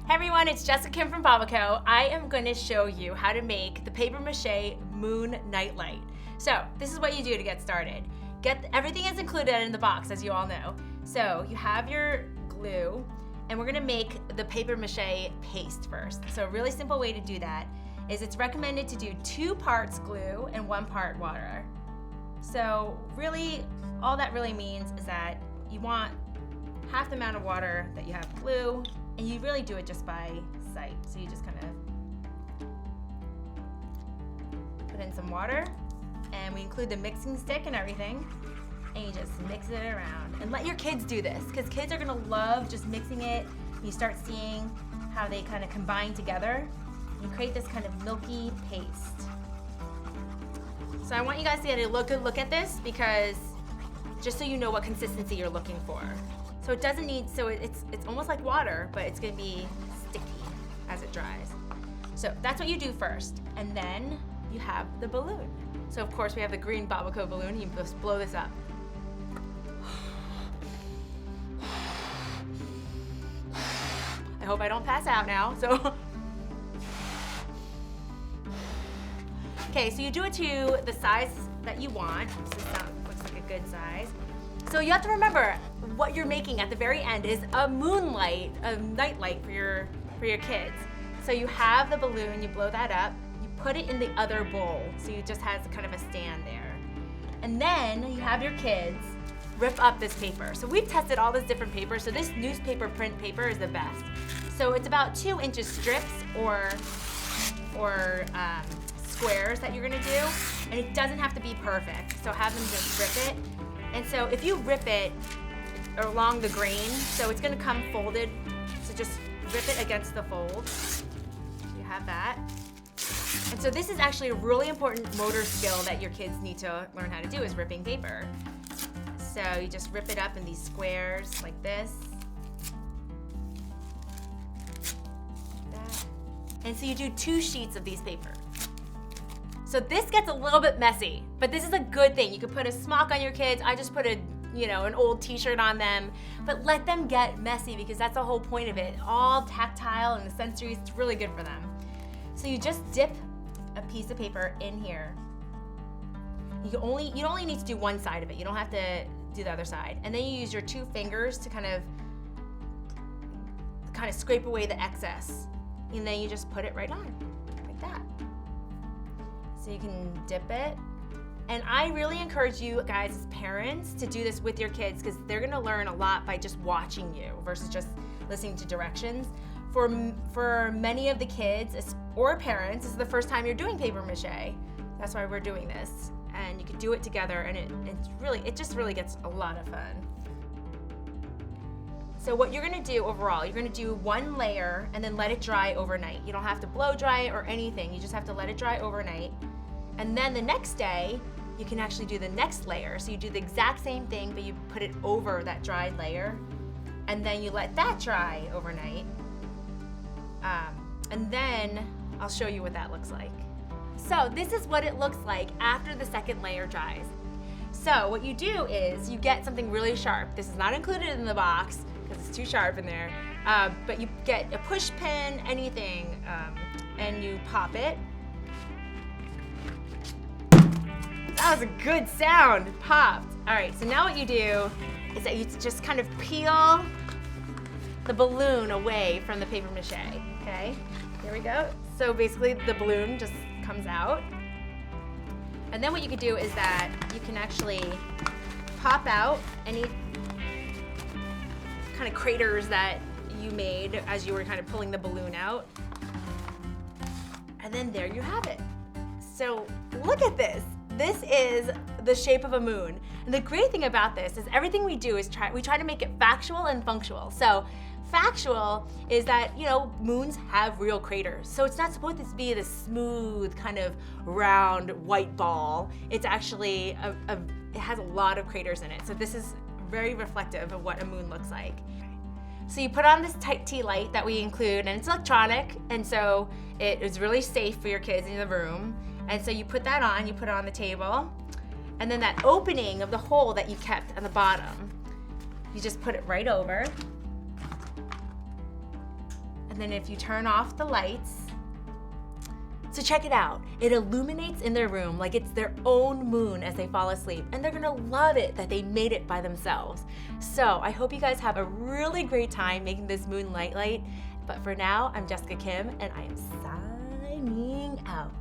Hey everyone, it's Jessica Kim from BabbaCo. I am going to show you how to make the paper mache moon nightlight. So this is what you do to get started. Everything is included in the box, as you all know. So you have your glue, and we're going to make the paper mache paste first. So a really simple way to do that is it's recommended to do 2 parts glue and 1 part water. So really, all that really means is that you want half the amount of water that you have glue, and you really do it just by sight. So you just kind of put in some water, and we include the mixing stick and everything, and you just mix it around. And let your kids do this, because kids are gonna love just mixing it. You start seeing how they kind of combine together. You create this kind of milky paste. So I want you guys to get a good look at this, because just so you know what consistency you're looking for. So it doesn't need, so it's almost like water, but it's gonna be sticky as it dries. So that's what you do first. And then you have the balloon. So of course we have the green BabbaCo balloon. You just blow this up. I hope I don't pass out now, so. Okay, so you do it to the size that you want. This looks like a good size. So you have to remember, what you're making at the very end is a moonlight, a nightlight for your kids. So you have the balloon, you blow that up, you put it in the other bowl, so you just has kind of a stand there. And then you have your kids rip up this paper. So we've tested all this different paper, so this newspaper print paper is the best. So it's about 2-inch strips or squares that you're gonna do, and it doesn't have to be perfect, so have them just rip it. And so if you rip it along the grain, so it's gonna come folded, so just rip it against the fold. You have that. And so this is actually a really important motor skill that your kids need to learn how to do, is ripping paper. So you just rip it up in these squares like this. Like that. And so you do 2 sheets of these paper. So this gets a little bit messy, but this is a good thing. You could put a smock on your kids. I just put an old t-shirt on them, but let them get messy, because that's the whole point of it. All tactile and the sensories, it's really good for them. So you just dip a piece of paper in here. You only need to do one side of it. You don't have to do the other side. And then you use your 2 fingers to kind of scrape away the excess. And then you just put it right on, like that. So you can dip it. And I really encourage you guys as parents to do this with your kids, because they're gonna learn a lot by just watching you versus just listening to directions. For many of the kids or parents, this is the first time you're doing paper mache. That's why we're doing this. And you can do it together, and it just really gets a lot of fun. So what you're gonna do overall, you're gonna do 1 layer and then let it dry overnight. You don't have to blow dry it or anything. You just have to let it dry overnight. And then the next day, you can actually do the next layer. So you do the exact same thing, but you put it over that dried layer. And then you let that dry overnight. And then I'll show you what that looks like. So this is what it looks like after the 2nd layer dries. So what you do is you get something really sharp. This is not included in the box because it's too sharp in there. But you get a push pin, anything, and you pop it. That was a good sound, it popped. All right, so now what you do is that you just kind of peel the balloon away from the paper mache, okay? Here we go. So basically the balloon just comes out. And then what you could do is that you can actually pop out any kind of craters that you made as you were kind of pulling the balloon out. And then there you have it. So look at this. This is the shape of a moon. And the great thing about this is everything we do is we try to make it factual and functional. So factual is that, moons have real craters. So it's not supposed to be this smooth kind of round white ball. It's actually, it has a lot of craters in it. So this is very reflective of what a moon looks like. So you put on this tea light that we include, and it's electronic, and so it is really safe for your kids in the room. And so you put that on, you put it on the table, and then that opening of the hole that you kept on the bottom, you just put it right over. And then if you turn off the lights, so check it out. It illuminates in their room like it's their own moon as they fall asleep, and they're gonna love it that they made it by themselves. So I hope you guys have a really great time making this moon Nightlight. But for now, I'm Jessica Kim, and I am signing out.